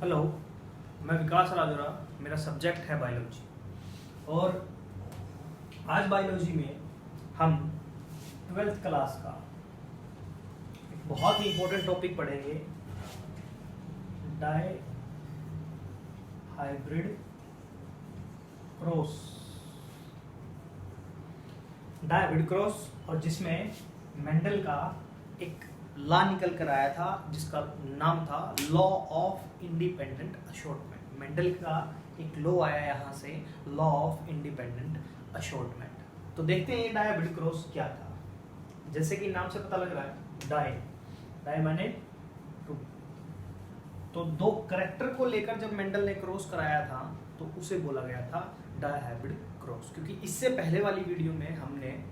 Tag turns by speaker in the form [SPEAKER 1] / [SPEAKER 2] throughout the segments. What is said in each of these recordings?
[SPEAKER 1] Hello, मैं विकास राजोरा। मेरा subject है बायोलॉजी और आज बायोलॉजी में हम 12th क्लास का एक बहुत ही इम्पोर्टेंट टॉपिक पढ़ेंगे, dihybrid cross. Dihybrid cross, और जिसमें मेंडल का एक लॉ निकल कर आया था जिसका नाम था law of independent assortment. Mendel का एक लॉ आया यहाँ से, लॉ ऑफ इंडिपेंडेंट अशॉर्टमेंट। तो देखते हैं ये डाई हाइब्रिड क्रॉस क्या था। जैसे कि नाम से पता लग रहा है, डाई डाई माने टू। तो दो कैरेक्टर को लेकर जब मेंडल ने क्रॉस कराया था तो उसे बोला गया था डाई हाइब्रिड क्रॉस। क्योंकि इससे पहले वाली वीडियो में हमने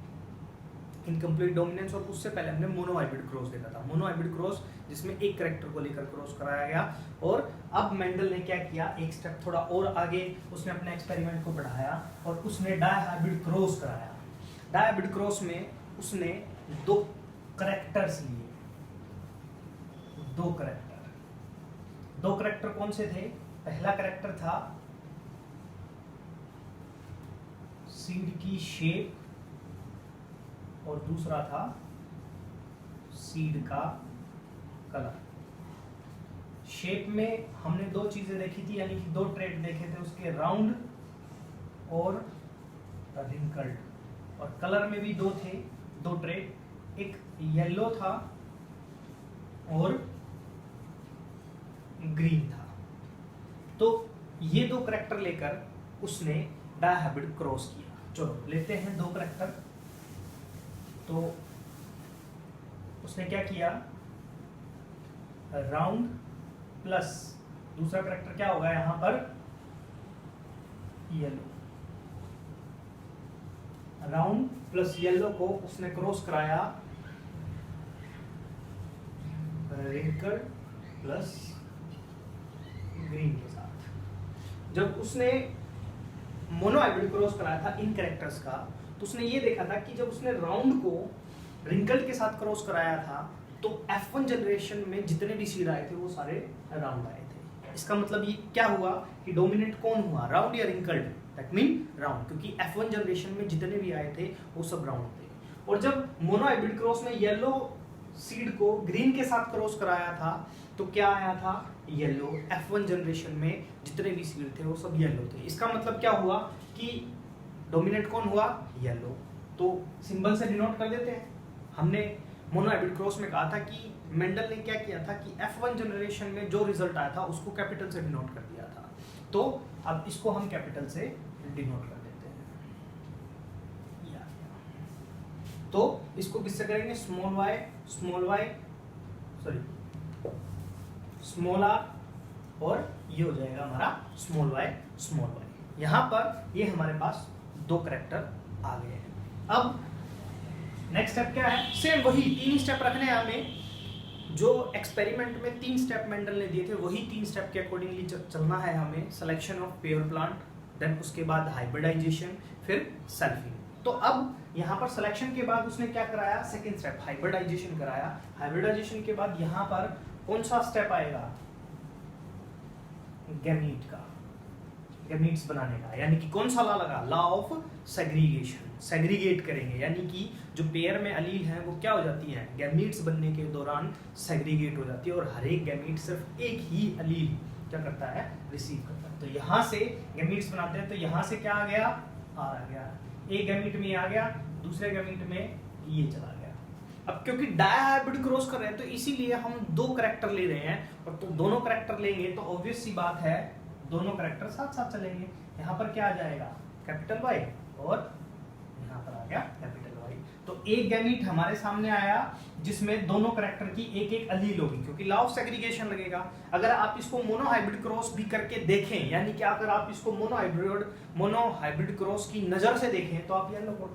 [SPEAKER 1] इनकम्प्लीट डोमिनेंस और उससे पहले हमने मोनोहाइब्रिड क्रॉस देखा था। मोनोहाइब्रिड क्रॉस जिसमें एक कैरेक्टर को लेकर क्रॉस कराया गया। और अब मेंडल ने क्या किया, एक स्टेप थोड़ा और आगे उसने अपने एक्सपेरिमेंट को बढ़ाया और उसने डाई हाइब्रिड क्रॉस कराया। डाई हाइब्रिड क्रॉस में उसने दो कैरेक्टर्स लिए। दो कैरेक्टर कौन से थे? पहला कैरेक्टर था सीड की शेप और दूसरा था सीड का कलर। शेप में हमने दो चीजें देखी थी, यानी कि दो ट्रेट देखे थे उसके, राउंड और रिंकल्ड। और कलर में भी दो थे, दो ट्रेट, एक येलो था और ग्रीन था। तो ये दो कैरेक्टर लेकर उसने डाई हाइब्रिड क्रॉस किया। चलो लेते हैं दो कैरेक्टर। तो उसने क्या किया, राउंड प्लस दूसरा कैरेक्टर क्या होगा यहां पर, येलो। राउंड प्लस येलो को उसने क्रॉस कराया रिंकल प्लस ग्रीन के साथ। जब उसने मोनोहाइब्रिड क्रॉस कराया था इन कैरेक्टर्स का, तो उसने ये देखा था कि जब उसने राउंड को रिंकल्ड के साथ क्रॉस कराया था तो F1 जनरेशन में जितने भी सीड आए थे वो सारे राउंड आए थे। इसका मतलब ये क्या हुआ कि डोमिनेंट कौन हुआ, राउंड या रिंकल्ड? दैट मीन राउंड, क्योंकि F1 जनरेशन में जितने भी आए थे वो सब राउंड थे। और जब मोनोहाइब्रिड क्रॉस में येलो सीड को ग्रीन के साथ क्रॉस कराया था तो क्या आया था, येलो। F1 जनरेशन में जितने भी सीड थे वो सब येलो थे। इसका मतलब क्या हुआ कि डोमिनेंट कौन हुआ, येलो। तो सिंबल से डिनोट कर देते हैं। हमने मोनोहाइब्रिड क्रॉस में कहा था कि मेंडल ने क्या किया था कि F1 जनरेशन में जो रिजल्ट आया था उसको कैपिटल से डिनोट कर दिया था। तो अब इसको हम कैपिटल से डिनोट कर देते हैं। तो इसको किससे करेंगे, स्मॉल आर, और ये हो जाएगा हमारा स्मॉल वाई। यहां पर ये हमारे पास दो कैरेक्टर आ गए हैं। अब नेक्स्ट स्टेप क्या है, सेम वही 3 स्टेप रखने हैं हमें। जो एक्सपेरिमेंट में 3 स्टेप मेंडल ने दिए थे वही 3 स्टेप के अकॉर्डिंगली चलना है हमें। Selection of pair plant, then उसके बाद हाइब्रिडाइजेशन, फिर सेल्फिंग। तो अब यहाँ पर सिलेक्शन के बाद उसने क्या कराया, सेकेंड स्टेप हाइब्रिडाइजेशन कराया। हाइब्रिडाइजेशन के बाद यहाँ पर कौन सा स्टेप आएगा, गैमीट का, गैमीट्स बनाने का। यानी कि कौन सा लॉ लगा, लॉ ऑफ सेग्रीगेशन। सेग्रीगेट करेंगे, यानी कि जो पेयर में अलील हैं वो क्या हो जाती हैं, गैमीट्स बनने के दौरान सेग्रीगेट हो जाती है। और हर एक गैमीट सिर्फ एक ही अलील क्या करता है, रिसीव करता है। तो यहाँ से गैमीट्स बनाते हैं। तो यहाँ से क्या आ गया, आर आ गया। एक गैमीट में ये आ गया, दूसरे गैमीट में ये चला गया। अब क्योंकि डाई हाइब्रिड क्रॉस कर रहे हैं तो इसीलिए हम दो कैरेक्टर ले रहे हैं। और तो दोनों कैरेक्टर लेंगे तो ऑब्वियस सी बात है दोनों कैरेक्टर साथ साथ चलेंगे। यहाँ पर क्या आ जाएगा, कैपिटल वाई, और यहाँ पर आ गया कैपिटल वाई। तो एक गैमीट हमारे सामने आया जिसमें दोनों कैरेक्टर की एक एक अलील होगी, क्योंकि लॉ ऑफ सेग्रीगेशन लगेगा। अगर आप इसको मोनोहाइब्रिड क्रॉस भी करके देखें, यानी कि अगर आप इसको मोनोहाइब्रिड क्रॉस की नजर से देखें तो आप येलो को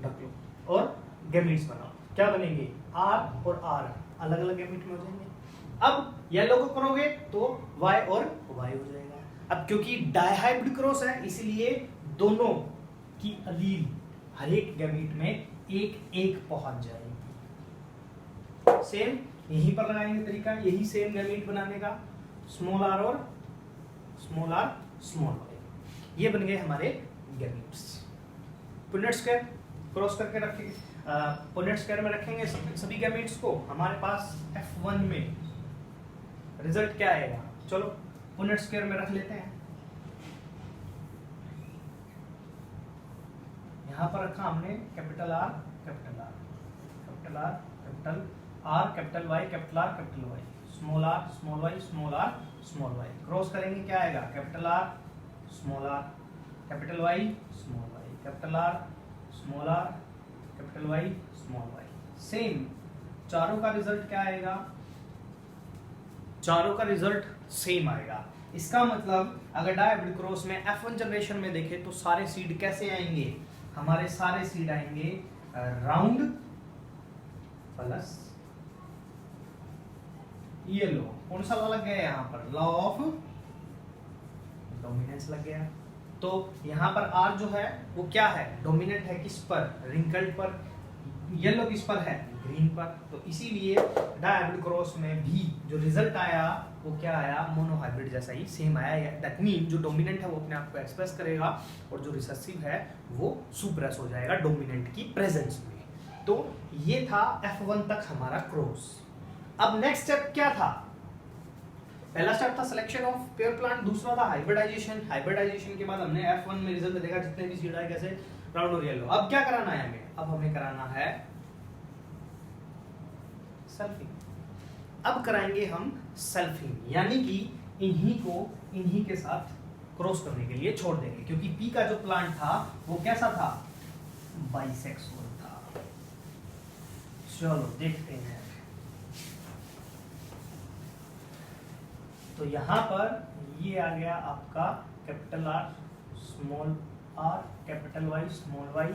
[SPEAKER 1] ढक लो और गैमीट्स बनाओ, क्या बनेंगे, आर और आर अलग अलग गैमीट में हो जाएंगे। अब येलो को करोगे तो Y और Y हो जाएगा। अब क्योंकि डाइहाइब्रिड क्रॉस है इसीलिए दोनों की अलील हर एक गैमीट में एक एक पहुंच जाएगी। सेम यहीं पर लगाएंगे तरीका, यही सेम गैमीट बनाने का। स्मॉल आर और स्मॉल आर स्मॉल वाई। ये बन गए हमारे गैमेट्स। पुनेट स्क्वायर क्रॉस करके रखेंगे, पुनेट स्क्वायर में रखेंगे सभी गैमेट्स को। हमारे पास F1 में रिजल्ट क्या आएगा, चलो पुनेट स्क्वायर में रख लेते हैं। यहां पर रखा हमने capital R capital R capital R capital R capital Y capital R capital Y, small R small Y small R small Y. Cross करेंगे क्या आएगा, capital R small R capital Y small Y capital R small R capital Y small Y. Same चारों का result क्या आएगा, चारों का result same आएगा। इसका मतलब अगर डायहेब्रिड क्रॉस में F1 जनरेशन में देखें तो सारे सीड कैसे आएंगे, हमारे सारे सीड आएंगे राउंड प्लस येलो। कौन सा लॉ लग गया यहाँ पर, लॉ ऑफ डोमिनेंस लग गया। तो यहाँ पर R जो है वो क्या है, डोमिनेंट है किस पर, रिंकल्ड पर। येलो किस पर है, ग्रीन पर। तो इसीलिए डायहेब्रिड क्रॉस में भी जो रिजल्ट आया वो क्या आया, मोनोहाइब्रिड जैसा ही सेम आया। दैट मीन जो डोमिनेंट है वो अपने आप को एक्सप्रेस करेगा और जो रिसेसिव है वो सुप्रेस हो जाएगा डोमिनेंट की प्रेजेंस में। तो ये था F1 तक हमारा क्रॉस। अब नेक्स्ट स्टेप क्या था, पहला स्टेप था सिलेक्शन ऑफ पेयर प्लांट, दूसरा था हाइब्रिडाइजेशन। हाइब्रिडाइजेशन के बाद हमने F1 में रिजल्ट देखा जितने भी सीड आए कैसे, राउंड और येलो। अब क्या कराना है हमें, अब हमें कराना है सेल्फिंग। अब कराएंगे हम सेल्फिंग, यानी कि इन्हीं को इन्हीं के साथ क्रॉस करने के लिए छोड़ देंगे, क्योंकि पी का जो प्लांट था वो कैसा था, बाइसेक्सुअल था। चलो देखते हैं। तो यहां पर ये आ गया आपका capital R small R capital Y small Y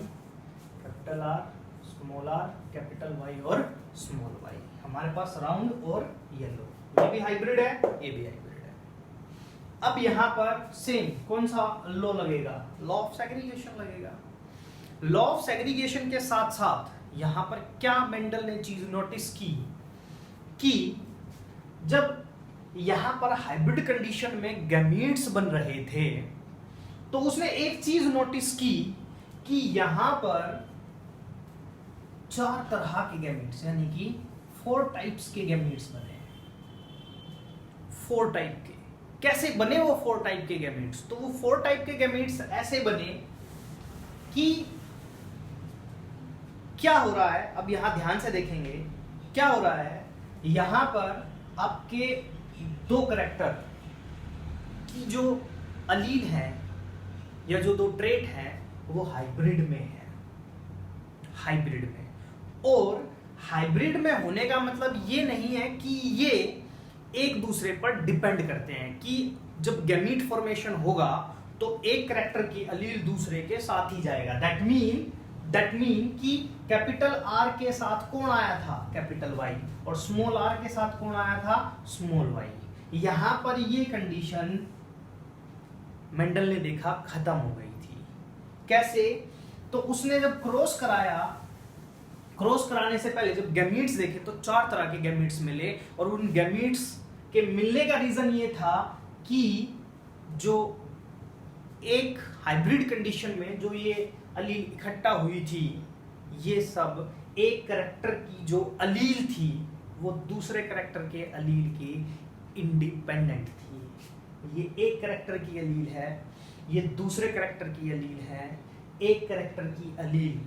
[SPEAKER 1] capital R small R capital Y और स्मॉल वाई। हमारे पास राउंड और येलो, ये भी हाइब्रिड है ये भी हाइब्रिड है। अब यहाँ पर सेम कौन सा लॉ लगेगा, लॉ ऑफ सेग्रीगेशन लगेगा। लॉ ऑफ सेग्रीगेशन के साथ साथ यहाँ पर क्या मेंडल ने चीज नोटिस की कि जब यहाँ पर हाइब्रिड कंडीशन में गैमीट्स बन रहे थे तो उसने एक चीज नोटिस की कि यहां पर 4 तरह के गैमीट्स यानी कि 4 टाइप्स के गैमीट्स बने। 4 टाइप के कैसे बने वो 4 टाइप के गैमीट्स, तो वो 4 टाइप के गैमीट्स ऐसे बने कि क्या हो रहा है, अब यहां ध्यान से देखेंगे क्या हो रहा है। यहां पर आपके 2 करैक्टर की जो अलील है या जो 2 ट्रेट हैं वो हाइब्रिड में है, हाइब्रिड में। और हाइब्रिड में होने का मतलब ये नहीं है कि ये एक दूसरे पर डिपेंड करते हैं, कि जब गैमीट फॉर्मेशन होगा तो एक करैक्टर की अलील दूसरे के साथ ही जाएगा। दैट मीन कि कैपिटल आर के साथ कौन आया था, कैपिटल वाई, और स्मॉल आर के साथ कौन आया था, स्मॉल वाई। यहां पर ये कंडीशन मेंडल ने देखा खत्म हो गई थी। कैसे, तो उसने जब क्रॉस कराया, क्रॉस कराने से पहले जब गैमीट्स देखे तो 4 तरह के गैमीट्स मिले, और उन गैमीट्स के मिलने का रीजन ये था कि जो एक हाइब्रिड कंडीशन में जो ये अलील इकट्ठा हुई थी, ये सब एक करैक्टर की जो अलील थी वो दूसरे करैक्टर के अलील की इंडिपेंडेंट थी। ये एक करैक्टर की अलील है, ये दूसरे करैक्टर की अलील है, एक करैक्टर की अलील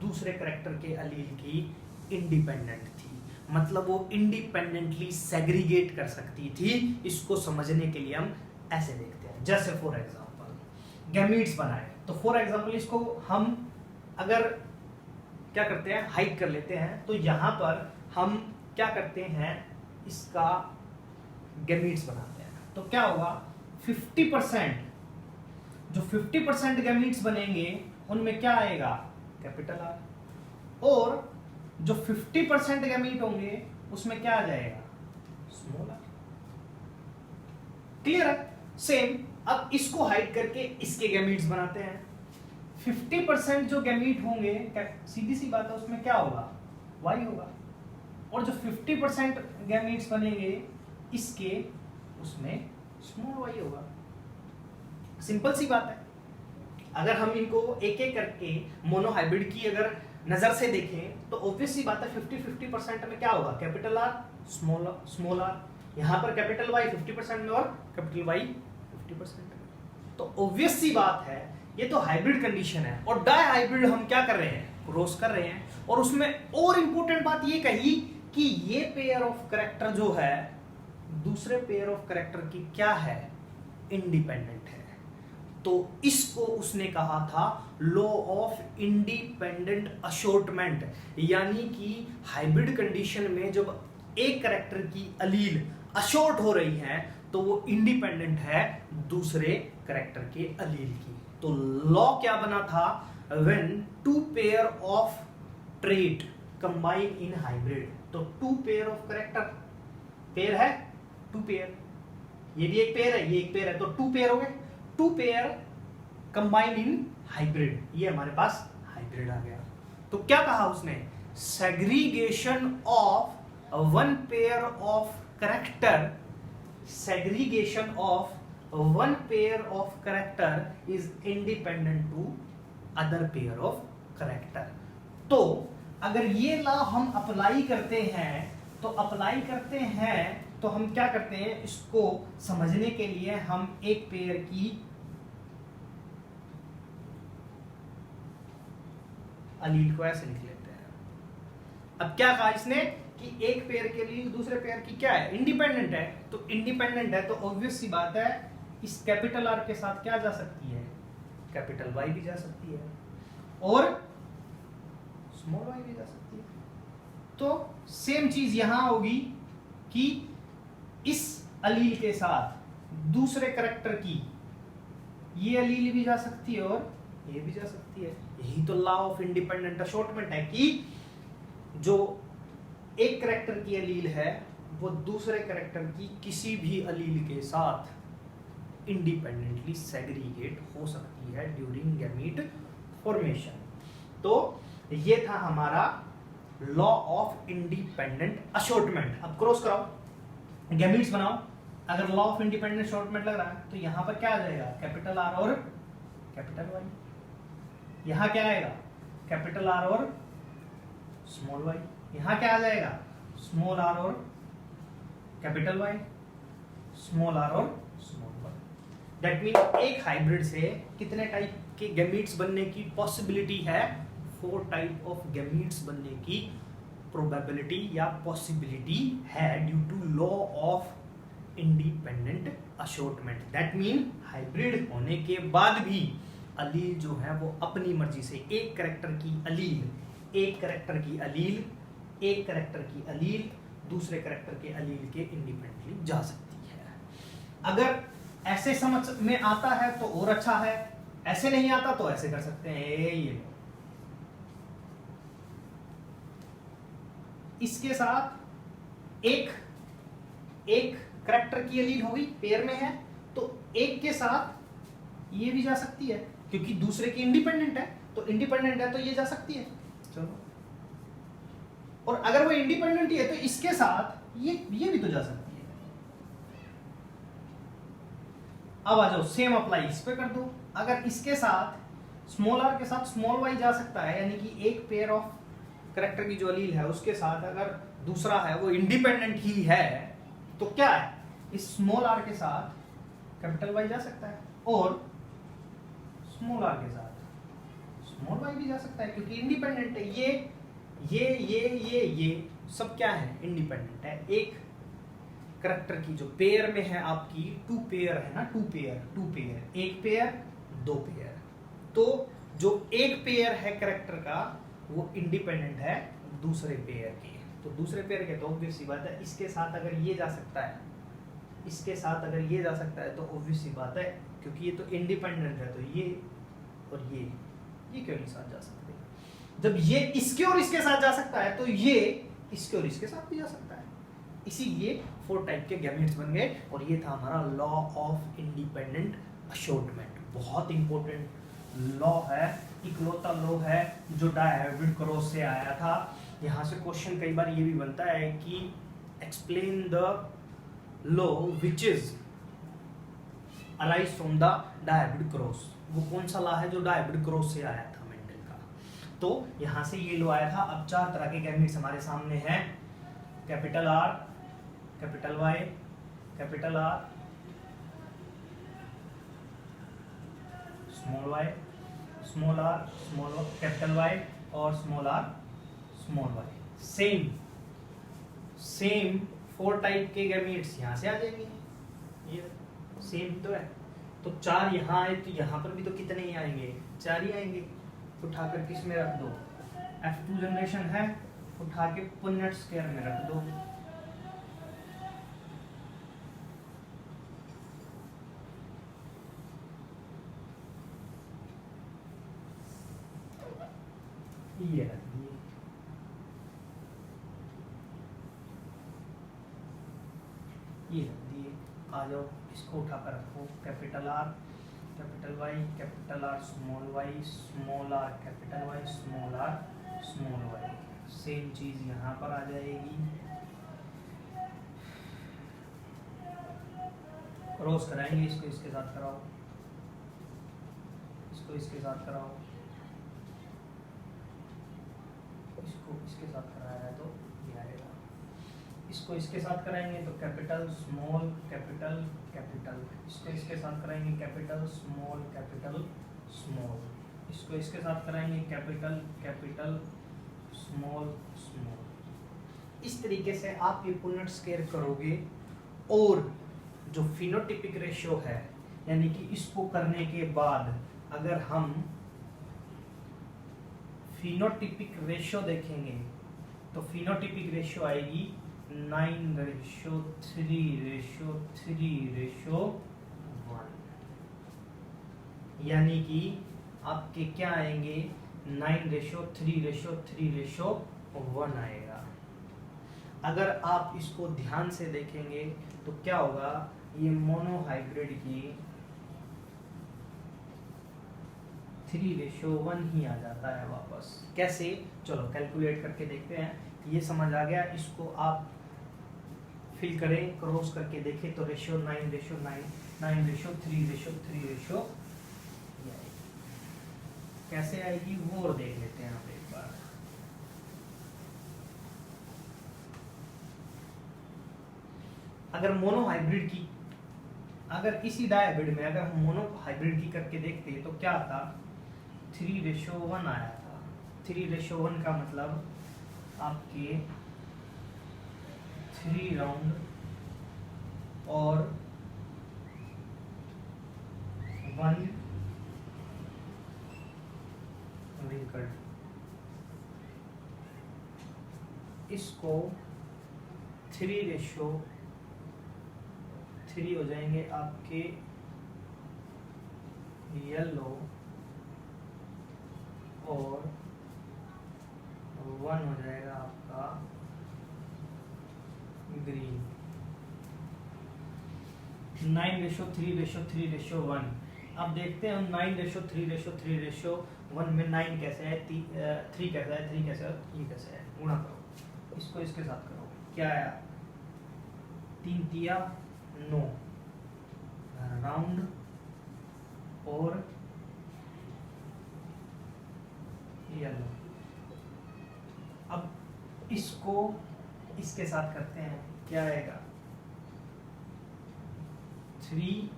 [SPEAKER 1] दूसरे करैक्टर के अलील की इंडिपेंडेंट थी। मतलब वो इंडिपेंडेंटली सेग्रीगेट कर सकती थी। इसको समझने के लिए हम ऐसे देखते हैं, जैसे फॉर एग्जांपल गैमीट्स बनाए, तो फॉर एग्जांपल इसको हम अगर क्या करते हैं, हाइड कर लेते हैं, तो यहां पर हम क्या करते हैं, इसका गैमीट्स बनाते हैं। तो क्या होगा, 50% जो 50% गैमीट्स बनेंगे उनमें क्या आएगा, कैपिटल आर, और जो 50% गैमीट होंगे उसमें क्या आ जाएगा, स्मॉल आर। क्लियर है? सेम अब इसको हाइड करके इसके गैमीट्स बनाते हैं। 50% जो गैमीट होंगे, सीधी सी बात है, उसमें क्या होगा, वाई होगा, और जो 50% गैमीट्स बनेंगे इसके, उसमें स्मॉल y होगा। सिंपल सी बात है। अगर हम इनको एक एक करके मोनोहाइब्रिड की अगर नजर से देखें तो ऑब्वियस सी बात है 50-50% में क्या होगा, कैपिटल आर स्मॉल आर। यहाँ पर कैपिटल वाई 50% में और कैपिटल वाई 50% में। तो ऑब्वियस सी बात है ये तो हाइब्रिड कंडीशन है। और डाई हाइब्रिड हम क्या कर रहे हैं, क्रॉस कर रहे हैं। और उसमें और इंपॉर्टेंट बात ये कही कि ये पेयर ऑफ कैरेक्टर जो है दूसरे पेयर ऑफ कैरेक्टर की क्या है, इंडिपेंडेंट है। तो इसको उसने कहा था लॉ ऑफ इंडिपेंडेंट अशॉर्टमेंट, यानी कि हाइब्रिड कंडीशन में जब एक कैरेक्टर की अलील अशॉर्ट हो रही है तो वो इंडिपेंडेंट है दूसरे कैरेक्टर के अलील की। तो लॉ क्या बना था, when two pair of trait combine in hybrid. तो two pair of character, pair है टू पेयर, ये भी एक पेयर है ये एक पेयर है, तो टू पेयर हो गए। Two pair combine in hybrid, ये हमारे पास हाइब्रिड आ गया। तो क्या कहा उसने, segregation of one pair of character, segregation of one pair of character is independent to other pair of character। तो अगर ये लॉ हम अप्लाई करते हैं तो हम क्या करते हैं, इसको समझने के लिए हम एक पेयर की अलील को ऐसे लिख लेते हैं। अब क्या कहा इसने कि एक पेयर के लिए दूसरे पेयर की क्या है, इंडिपेंडेंट है। तो इंडिपेंडेंट है तो ऑब्वियस सी बात है इस कैपिटल आर के साथ क्या जा सकती है, कैपिटल वाई भी जा सकती है और स्मॉल वाई भी जा सकती है। तो सेम चीज यहां होगी कि इस अलील के साथ दूसरे कैरेक्टर की ये अलील भी जा सकती है और ये भी जा सकती है। यही तो लॉ ऑफ इंडिपेंडेंट अशॉर्टमेंट है कि जो एक कैरेक्टर की अलील है वो दूसरे कैरेक्टर की किसी भी अलील के साथ इंडिपेंडेंटली सेग्रीगेट हो सकती है ड्यूरिंग गैमीट फॉर्मेशन। तो ये था हमारा लॉ ऑफ इंडिपेंडेंट अशॉर्टमेंट। अब क्रॉस कराओ, गैमीट्स बनाओ। अगर लॉ ऑफ इंडिपेंडेंट अशॉर्टमेंट लग रहा है तो यहां पर क्या आ जाएगा, कैपिटल आर और कैपिटल वाई। यहां क्या आएगा, कैपिटल आर और स्मॉल वाई। यहां क्या आ जाएगा, स्मॉल आर और कैपिटल वाई, स्मॉल आर और स्मॉल वाई। दैट मीन एक हाइब्रिड से कितने टाइप के गैमीट्स बनने की पॉसिबिलिटी है, 4 टाइप ऑफ गैमीट्स बनने की प्रोबेबिलिटी या पॉसिबिलिटी है due to law of independent assortment. That mean hybrid होने के बाद भी अलील जो है वो अपनी मर्जी से एक कैरेक्टर की अलील, एक कैरेक्टर की अलील, एक कैरेक्टर की अलील दूसरे कैरेक्टर के अलील के इंडिपेंडेंटली जा सकती है। अगर ऐसे समझ में आता है तो और अच्छा है, ऐसे नहीं आता तो ऐसे कर सकते हैं। ये इसके साथ एक कैरेक्टर की अलील होगी, पेयर में है तो एक के साथ ये भी जा सकती है क्योंकि दूसरे की इंडिपेंडेंट है, तो इंडिपेंडेंट है तो ये जा सकती है। चलो, और अगर वो इंडिपेंडेंट ही है तो इसके साथ ये भी तो जा सकती है। अब आ जाओ, सेम अप्लाई इस पे कर दो। अगर इसके साथ स्मॉल आर के साथ स्मॉल वाई जा सकता है, यानी कि एक पेयर ऑफ कैरेक्टर की जो अलील है उसके साथ अगर दूसरा है वो इंडिपेंडेंट ही है तो क्या है, इस स्मॉल आर के साथ कैपिटल वाई जा सकता है और स्मॉल आर के साथ स्मॉल वाई भी जा सकता है क्योंकि इंडिपेंडेंट है। ये सब क्या है, इंडिपेंडेंट है। एक कैरेक्टर की जो पेयर में है आपकी, टू पेयर है ना, टू पेयर, एक पेयर दो पेयर। तो जो एक पेयर है कैरेक्टर का वो इंडिपेंडेंट है दूसरे पेयर के। तो दूसरे पेयर के तो ऑब्वियस सी बात है इसके साथ अगर ये जा सकता है, इसके साथ अगर ये जा सकता है तो ऑब्वियस सी बात है क्योंकि ये तो इंडिपेंडेंट है, तो ये और ये क्यों नहीं साथ जा सकते। जब ये इसके और इसके साथ जा सकता है तो ये इसके और इसके साथ भी जा सकता है। इसीलिए 4 टाइप के गैमेट्स बन गए और ये था हमारा लॉ ऑफ इंडिपेंडेंट अशॉर्टमेंट। बहुत इंपॉर्टेंट लॉ है, इकलौता लॉ है जो डायहाइब्रिड क्रॉस से आया था। यहाँ से क्वेश्चन कई बार ये भी बनता है कि explain the law which is arise from the dihybrid cross. वो कौन सा लॉ है जो डायबिड क्रॉस से आया था मेंडल का। तो यहां से ये लॉ आया था। अब चार तरह के गैमीट्स हमारे सामने हैं, capital R, capital Y, capital R, small Y, small R, small capital Y और small R, small Y. Same same 4 type के गैमीट्स यहाँ से आ जाएंगे, ये सेम तो है। तो 4 यहाँ आए तो यहाँ पर भी तो कितने ही आएंगे, 4 ही आएंगे। उठाकर किस में रख दो, F2 जनरेशन है, उठा के पुन्नट स्क्वायर में रख दो। ये रख दिए। ये रख दिए। आ जाओ इसको उठा कर रखो, capital R, capital Y, capital R, small Y, small R, capital Y, small R, small Y. Same चीज यहाँ पर आ जाएगी। क्रॉस कराएंगे, इसको इसके साथ कराओ, इसको इसके साथ कराओ, इसको इसके साथ कराया है तो ये आएगा। इसको इसके साथ कराएंगे तो कैपिटल स्मॉल कैपिटल कैपिटल, इसको इसके साथ कराएंगे कैपिटल स्मॉल कैपिटल स्मॉल, इसको इसके साथ कराएंगे कैपिटल कैपिटल स्मॉल स्मॉल। इस तरीके से आप ये पुन्नट स्क्वायर करोगे। और जो फिनोटिपिक रेशियो है, यानी कि इसको करने के बाद अगर हम फिनोटिपिक रेशियो देखेंगे तो फिनोटिपिक रेशियो आएगी 9:3:3:1, यानी कि आपके क्या आएंगे 9:3:3:1 आएगा। अगर आप इसको ध्यान से देखेंगे तो क्या होगा, ये मोनोहाइब्रिड की 3:1 ही आ जाता है वापस। कैसे, चलो कैलकुलेट करके देखते हैं। ये समझ आ गया, इसको आप फिल करें, क्रॉस करके देखें तो रेशियो 9:9, 9:3:3:, कैसे आएगी वो और देख लेते हैं आप एक बार। अगर मोनोहाइब्रिड की, अगर इसी डायहाइब्रिड में अगर हम मोनोहाइब्रिड की करके देखते तो क्या आता, 3:1 आया था। 3:1 का मतलब आपके 3 राउंड और 1 विंकल। इसको 3:3 हो जाएंगे आपके येलो और 1 हो जाएगा आपका ग्रीन। 9:3:3:1। अब देखते हैं हम 9:3:3:1 में 9 कैसे है, 3 कैसा है, 3 कैसे है, 3 कैसे है। गुणा करो, इसको इसके साथ करो, क्या आया 3×3=9 राउंड और येलो। अब इसको इसके साथ करते हैं, क्या आएगा 3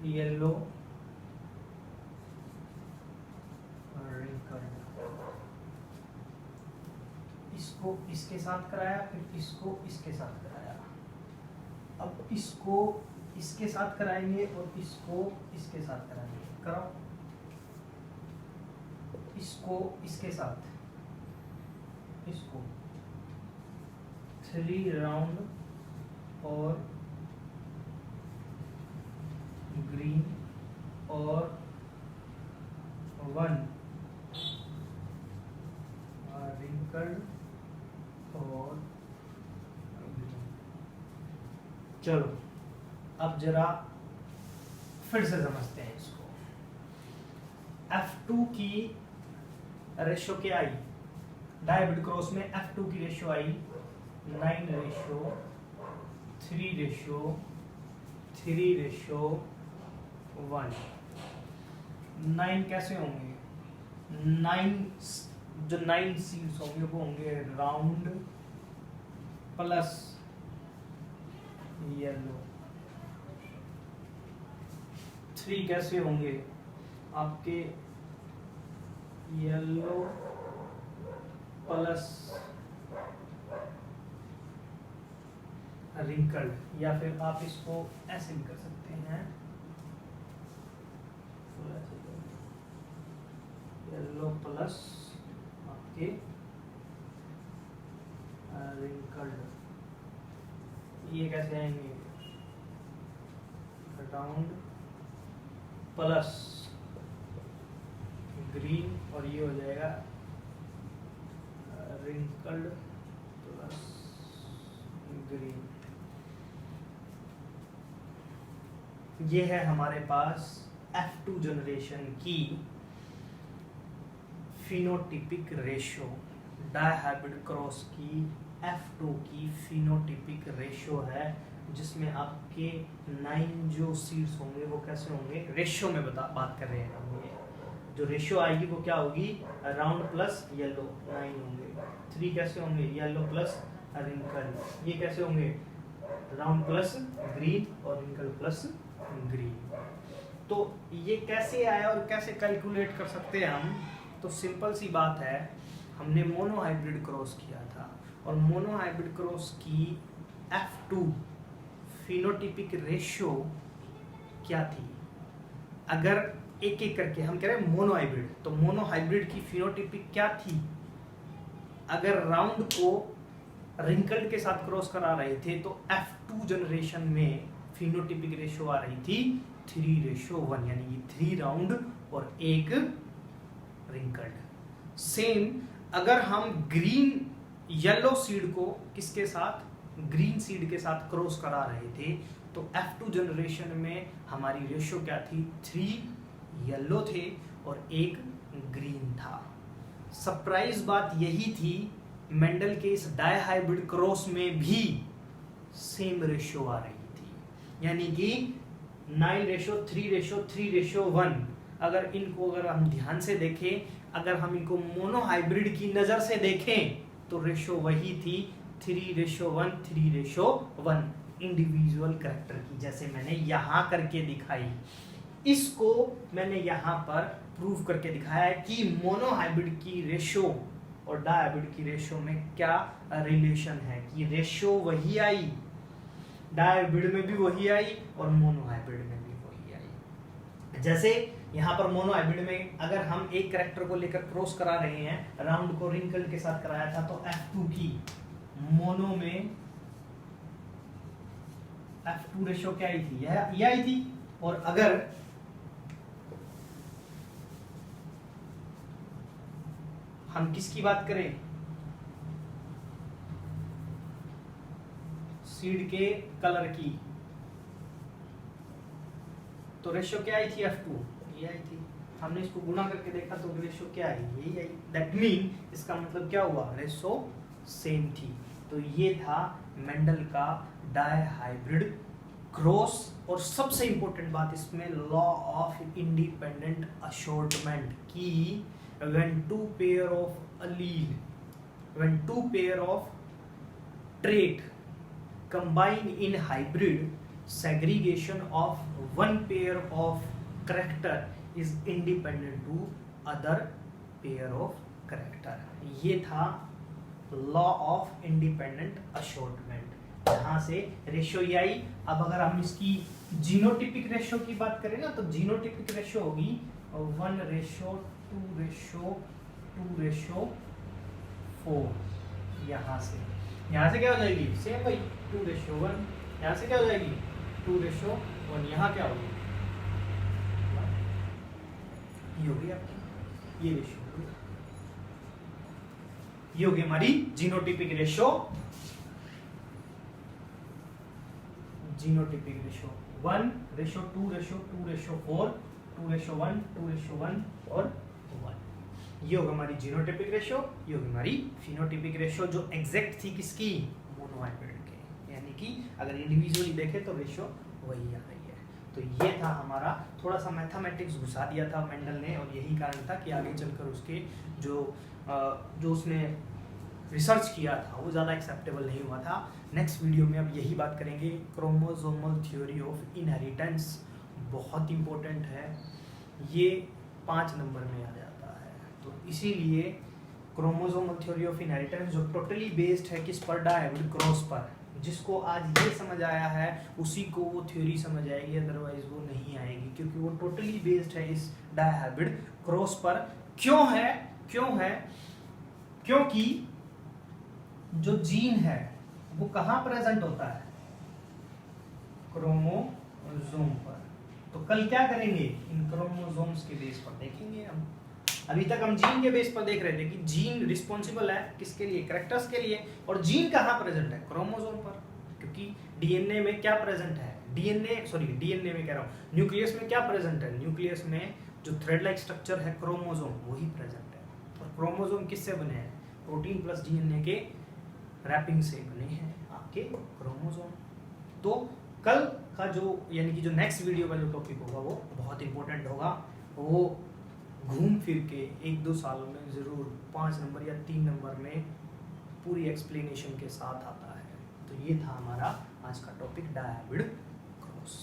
[SPEAKER 1] येलो रिंकल। इसको इसके साथ कराया, फिर इसको इसके साथ कराया। अब इसको इसके साथ कराएंगे और इसको इसके साथ कराएंगे, कराओ। इसको इसके साथ, इसको 3 राउंड और ग्रीन और 1 रिंकल्ड और ग्रीन। चलो अब जरा फिर से समझते हैं इसको। F2 की रेशियो क्या आई डायहाइब्रिड क्रॉस में F2 की रेशियो आई 9:3:1। 9 कैसे होंगे? 9 जो 9 सीड्स होंगे वो होंगे राउंड प्लस येलो। 3 कैसे होंगे आपके? येलो प्लस रिंकल्ड, या फिर आप इसको ऐसे भी कर सकते हैं, येलो प्लस आपके रिंकल्ड। ये कैसे आएंगे? राउंड प्लस ग्रीन, और ये हो जाएगा रिंकल्ड प्लस ग्रीन। ये है हमारे पास F2 जनरेशन की फिनोटिपिक रेशियो, डायहाइब्रिड क्रॉस की F2 की फिनोटिपिक रेशियो है, जिसमें आपके 9 जो सीड्स होंगे वो कैसे होंगे? रेशियो में बात कर रहे हैं हम। ये जो रेशियो आएगी वो क्या होगी? राउंड प्लस येलो 9 होंगे। 3 कैसे होंगे? Yellow plus wrinkle. ये कैसे होंगे? राउंड प्लस ग्रीन और रिंकल प्लस ग्रीन। तो ये कैसे आया और कैसे कैलकुलेट कर सकते हैं हम? तो सिंपल सी बात है, हमने मोनोहाइब्रिड क्रॉस किया था, और मोनोहाइब्रिड क्रॉस की F2 फिनोटिपिक रेशियो क्या थी? अगर एक एक करके हम कह रहे हैं मोनोहाइब्रिड, तो मोनोहाइब्रिड की फिनोटिपिक क्या थी? अगर राउंड को रिंकल्ड के साथ क्रॉस करा रहे थे तो F2 जनरेशन में फिनोटिपिक रेशियो आ रही थी 3:1, यानी कि 3 राउंड और 1 रिंकल्ड। सेम अगर हम ग्रीन येलो सीड को किसके साथ? ग्रीन सीड के साथ क्रॉस करा रहे थे, तो F2 जनरेशन में हमारी रेशियो क्या थी? 3 येलो थे और 1 ग्रीन था। सरप्राइज बात यही थी, मेंडल के इस डायहाइब्रिड क्रॉस में भी सेम रेशियो आ रही थी, यानी कि 9:3:3:1। अगर हम ध्यान से देखें, अगर हम इनको मोनोहाइब्रिड की नजर से देखें तो रेशियो वही थी 3:1:3:1 इंडिविजुअल कैरेक्टर की, जैसे मैंने यहां करके दिखाई। इसको मैंने यहां पर प्रूव करके दिखाया है कि मोनोहाइब्रिड की रेशियो और डायहाइब्रिड की रेशियो में क्या रिलेशन है, कि रेशियो वही आई, डायहाइब्रिड में भी वही आई और मोनोहाइब्रिड में भी वही आई। जैसे यहाँ पर मोनोहाइब्रिड में अगर हम एक कैरेक्टर को लेकर क्रॉस करा रहे हैं, राउंड को रिंकल्ड के साथ कराया था, तो F2 की मोनो में F2 रेशियो क्या आई थी? यह आई थी। और अगर हम किसकी बात करें? सीड के कलर की, तो रेशियो क्या आई थी? F2 ये आई थी। हमने इसको गुना करके देखा तो रेशियो क्या आई? यही आई। दैट मीन इसका मतलब क्या हुआ? रेशियो सेम थी। तो ये था मेंडल का डायहाइब्रिड क्रॉस। और सबसे इंपॉर्टेंट बात इसमें लॉ ऑफ इंडिपेंडेंट असॉर्टमेंट की when two pair of trait combine in hybrid, segregation of one pair of character is independent to other pair of character। ये था लॉ ऑफ इंडिपेंडेंट असॉर्टमेंट। यहाँ से ratio ये आई। अब अगर हम इसकी जीनोटिपिक रेशियो की बात करें ना, तो जीनोटिपिक रेशियो होगी 1:2:4। यहाँ से क्या हो जाएगी? सेम भाई 2:1। यहाँ से क्या हो जाएगी? 2:1। यहाँ क्या होगी? ये होगी आपकी ये रेशियो, ये होगी हमारी जीनोटिपिक रेशियो। जीनोटिपिक रेशियो 1:2:2:4, 2:1, 2:1 और 1। ये होगा हमारी जीनोटाइपिक रेशियो, ये होगी हमारी फिनोटाइपिक रेशियो, जो एग्जैक्ट थी किसकी, मोनोहाइब्रिड के, यानी कि अगर इंडिविजुअली देखे तो रेशियो वही आ रही है। तो ये था हमारा, थोड़ा सा मैथमेटिक्स घुसा दिया था मेंडल ने, और यही कारण था कि आगे चलकर उसके जो उसने रिसर्च किया था वो ज़्यादा एक्सेप्टेबल नहीं हुआ था। नेक्स्ट वीडियो में अब यही बात करेंगे, क्रोमोसोमल थ्योरी ऑफ इनहेरिटेंस, बहुत इंपॉर्टेंट है, ये 5 नंबर में आ जाता है। तो इसीलिए क्रोमोसोमल थ्योरी ऑफ इनहेरिटेंस जो टोटली बेस्ड है किस पर, डायहाइब्रिड क्रॉस पर, जिसको आज ये समझ आया है उसी को वो थ्योरी समझ आएगी, अदरवाइज वो नहीं आएगी, क्योंकि वो टोटली बेस्ड है इस डायहाइब्रिड क्रॉस पर। क्यों है क्योंकि जो जीन है वो कहाँ प्रेजेंट होता है, क्रोमोसोम पर। तो कल क्या करेंगे, इन क्रोमोसोम्स के बेस पर देखेंगे हम। अभी तक हम जीन के बेस पर देख रहे थे कि जीन रिस्पॉन्सिबल है किसके लिए, कैरेक्टर्स के लिए, और जीन कहाँ प्रेजेंट है, क्रोमोसोम पर, क्योंकि डीएनए में क्या प्रेजेंट है, डीएनए में कह रहा हूँ, न्यूक्लियस में क्या प्रेजेंट है, न्यूक्लियस में जो थ्रेड लाइक स्ट्रक्चर है क्रोमोसोम वही प्रेजेंट है। और क्रोमोसोम किससे बने हैं, प्रोटीन प्लस डीएनए के रैपिंग से बने हैं आपके क्रोमोसोम। तो कल का जो यानी कि जो नेक्स्ट वीडियो का जो टॉपिक होगा वो बहुत इंपॉर्टेंट होगा, वो घूम फिर के 1-2 सालों में ज़रूर 5 नंबर या 3 नंबर में पूरी एक्सप्लेनेशन के साथ आता है। तो ये था हमारा आज का टॉपिक, डायहाइब्रिड क्रॉस।